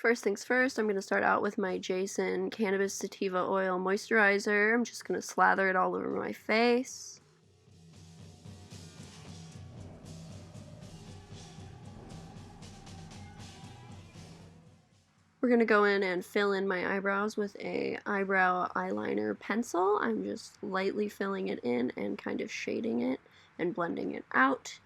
first things first, I'm going to start out with my Jason Cannabis Sativa Oil Moisturizer. I'm just going to slather it all over my face. We're going to go in and fill in my eyebrows with a eyebrow eyeliner pencil. I'm just lightly filling it in and kind of shading it and blending it out.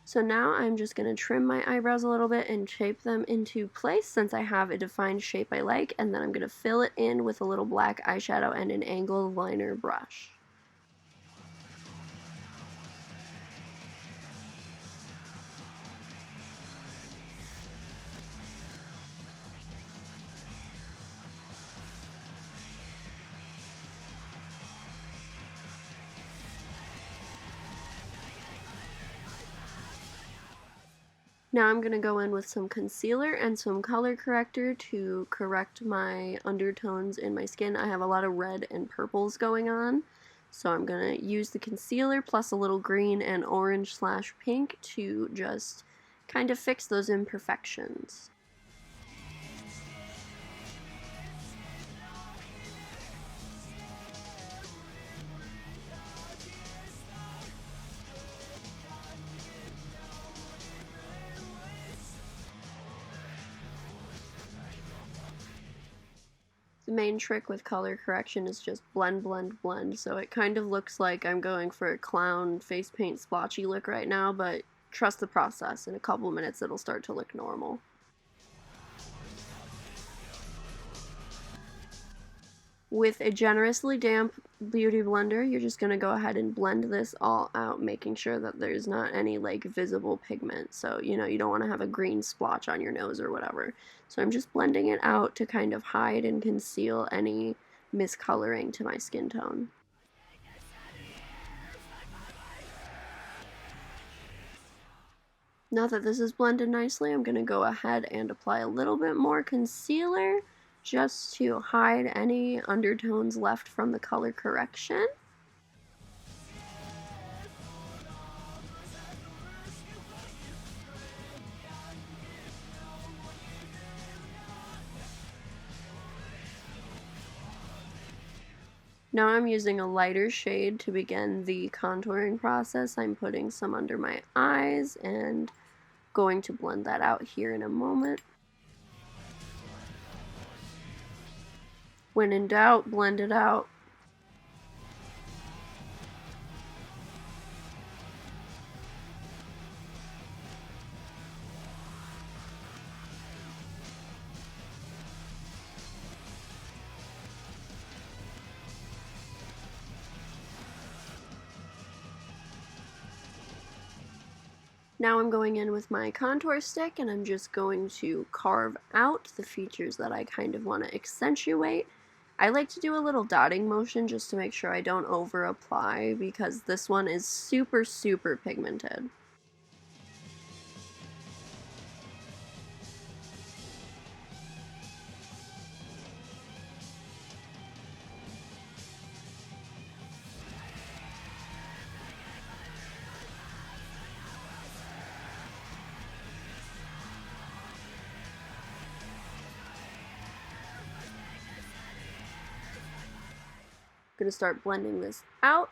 So now I'm just going to trim my eyebrows a little bit and shape them into place since I have a defined shape I like, and then I'm going to fill it in with a little black eyeshadow and an angled liner brush. Now I'm going to go in with some concealer and some color corrector to correct my undertones in my skin. I have a lot of red and purples going on, so I'm going to use the concealer plus a little green and orange / pink to just kind of fix those imperfections. The main trick with color correction is just blend, blend, blend, so it kind of looks like I'm going for a clown face paint splotchy look right now, but trust the process. In a couple minutes it'll start to look normal. With a generously damp beauty blender, you're just going to go ahead and blend this all out, making sure that there's not any like visible pigment. So, you don't want to have a green splotch on your nose or whatever. So I'm just blending it out to kind of hide and conceal any miscoloring to my skin tone. Now that this is blended nicely, I'm going to go ahead and apply a little bit more concealer just to hide any undertones left from the color correction. Now I'm using a lighter shade to begin the contouring process. I'm putting some under my eyes and going to blend that out here in a moment. When in doubt, blend it out. Now I'm going in with my contour stick and I'm just going to carve out the features that I kind of want to accentuate. I like to do a little dotting motion just to make sure I don't over apply because this one is super, super pigmented. I'm going to start blending this out.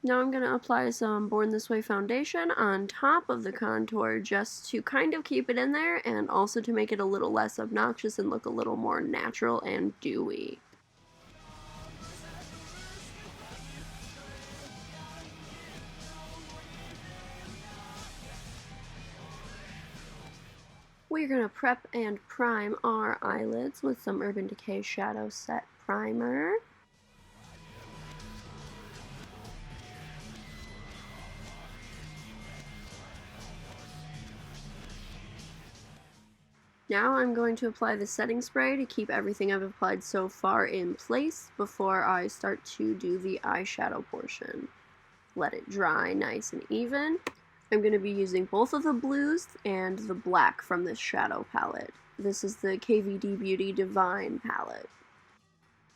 Now I'm going to apply some Born This Way foundation on top of the contour just to kind of keep it in there and also to make it a little less obnoxious and look a little more natural and dewy. We're going to prep and prime our eyelids with some Urban Decay Shadow Set Primer. Now I'm going to apply the setting spray to keep everything I've applied so far in place before I start to do the eyeshadow portion. Let it dry nice and even. I'm going to be using both of the blues and the black from this shadow palette. This is the KVD Beauty Divine palette.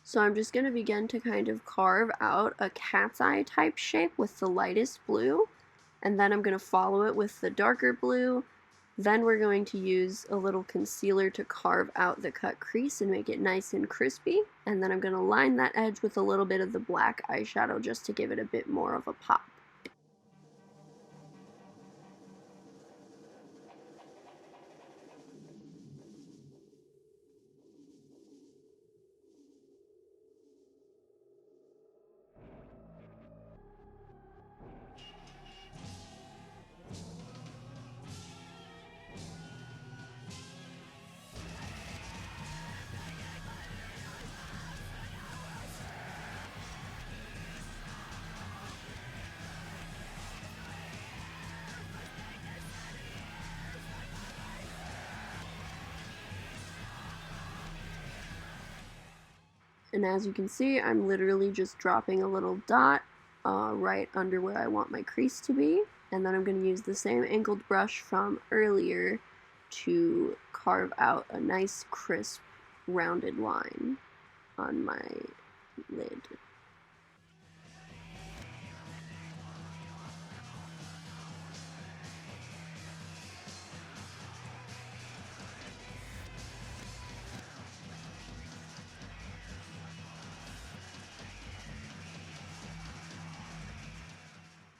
So I'm just going to begin to kind of carve out a cat's eye type shape with the lightest blue, and then I'm going to follow it with the darker blue. Then we're going to use a little concealer to carve out the cut crease and make it nice and crispy, and then I'm going to line that edge with a little bit of the black eyeshadow just to give it a bit more of a pop. And as you can see, I'm literally just dropping a little dot right under where I want my crease to be. And then I'm going to use the same angled brush from earlier to carve out a nice crisp rounded line on my lid.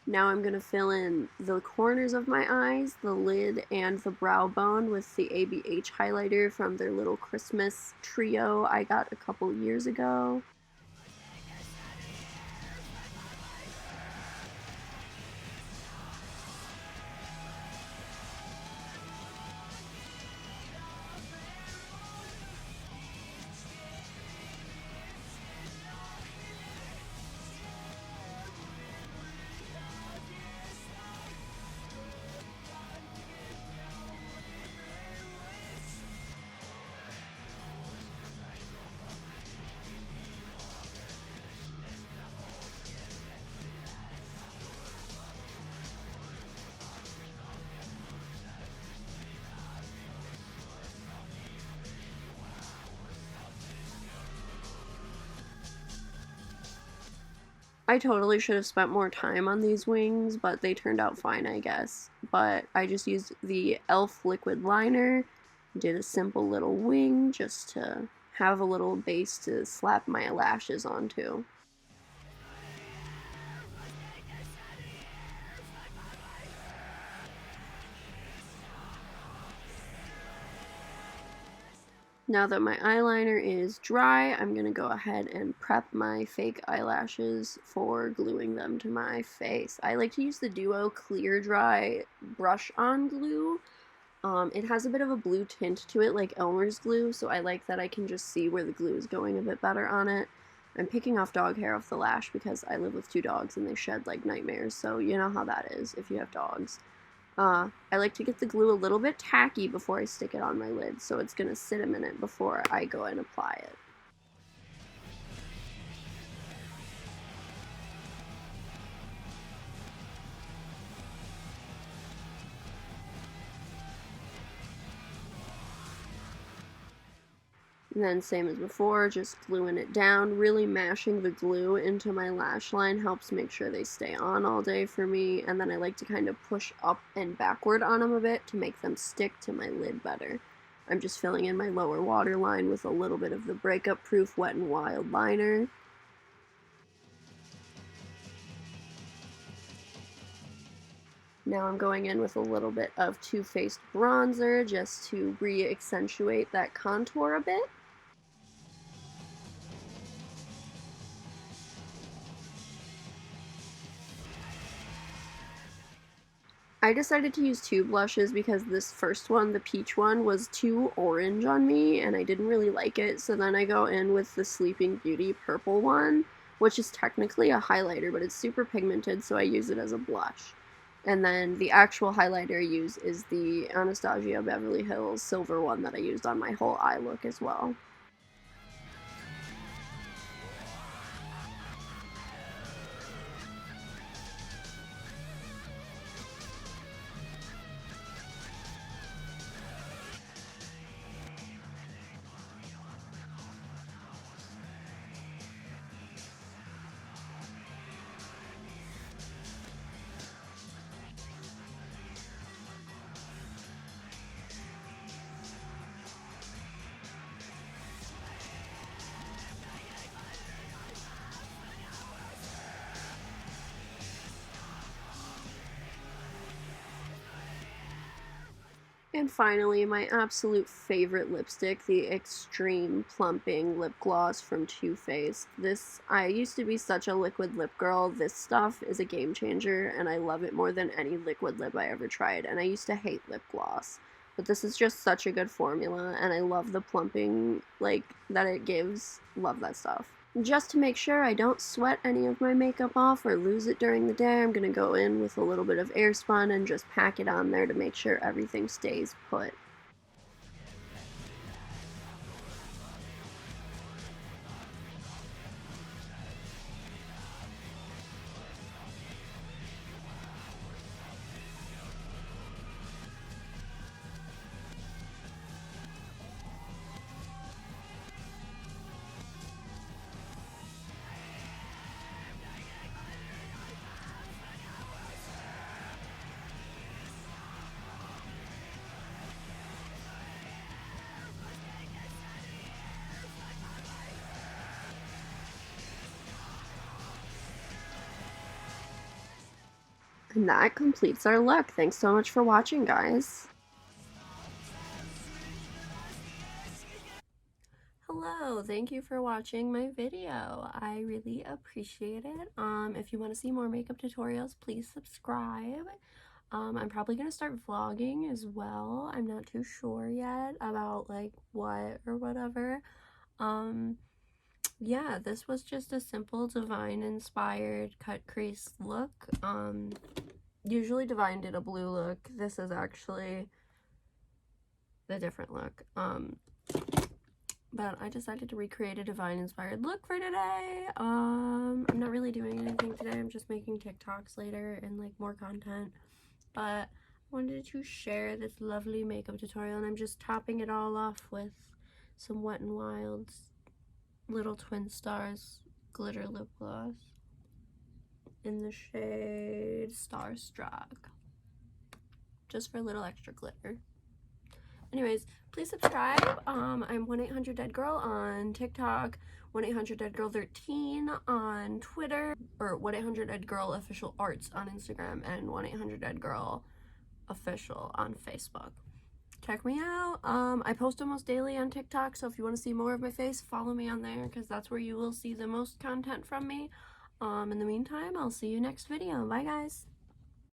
Now I'm going to fill in the corners of my eyes, the lid, and the brow bone with the ABH highlighter from their little Christmas trio I got a couple years ago. I totally should have spent more time on these wings, but they turned out fine, I guess. But I just used the e.l.f. liquid liner, did a simple little wing just to have a little base to slap my lashes onto. Now that my eyeliner is dry, I'm going to go ahead and prep my fake eyelashes for gluing them to my face. I like to use the Duo Clear Dry Brush On Glue. It has a bit of a blue tint to it like Elmer's glue, so I like that I can just see where the glue is going a bit better on it. I'm picking off dog hair off the lash because I live with 2 dogs and they shed like nightmares, so you know how that is if you have dogs. I like to get the glue a little bit tacky before I stick it on my lid, so it's going to sit a minute before I go and apply it. And then same as before, just gluing it down. Really mashing the glue into my lash line helps make sure they stay on all day for me. And then I like to kind of push up and backward on them a bit to make them stick to my lid better. I'm just filling in my lower waterline with a little bit of the Breakup Proof Wet n Wild liner. Now I'm going in with a little bit of Too Faced bronzer just to re-accentuate that contour a bit. I decided to use two blushes because this first one, the peach one, was too orange on me and I didn't really like it. So then I go in with the Sleeping Beauty purple one, which is technically a highlighter, but it's super pigmented, so I use it as a blush. And then the actual highlighter I use is the Anastasia Beverly Hills silver one that I used on my whole eye look as well. And finally, my absolute favorite lipstick, the Extreme Plumping Lip Gloss from Too Faced. I used to be such a liquid lip girl. This stuff is a game changer, and I love it more than any liquid lip I ever tried. And I used to hate lip gloss. But this is just such a good formula, and I love the plumping, like, that it gives. Love that stuff. Just to make sure I don't sweat any of my makeup off or lose it during the day, I'm going to go in with a little bit of Airspun and just pack it on there to make sure everything stays put. And that completes our look. Thanks so much for watching, guys. Hello, thank you for watching my video. I really appreciate it. If you want to see more makeup tutorials, please subscribe. I'm probably going to start vlogging as well. I'm not too sure yet about like what or whatever. Yeah, this was just a simple Divine inspired cut crease look. Usually Divine did a blue look. This is actually the different look. But I decided to recreate a Divine inspired look for today. I'm not really doing anything today. I'm just making TikToks later and like more content. But I wanted to share this lovely makeup tutorial, and I'm just topping it all off with some Wet n Wild's Little Twin Stars glitter lip gloss in the shade Starstruck, just for a little extra glitter. Anyways, please subscribe. I'm 1-800-DEAD-GIRL on TikTok, 1-800-DEAD-GIRL13 on Twitter, or 1-800-DEAD-GIRL official arts on Instagram, and 1-800-DEAD-GIRL official on Facebook. Check me out. I post almost daily on TikTok, so if you want to see more of my face, follow me on there, because that's where you will see the most content from me. In the meantime, I'll see you next video. Bye, guys.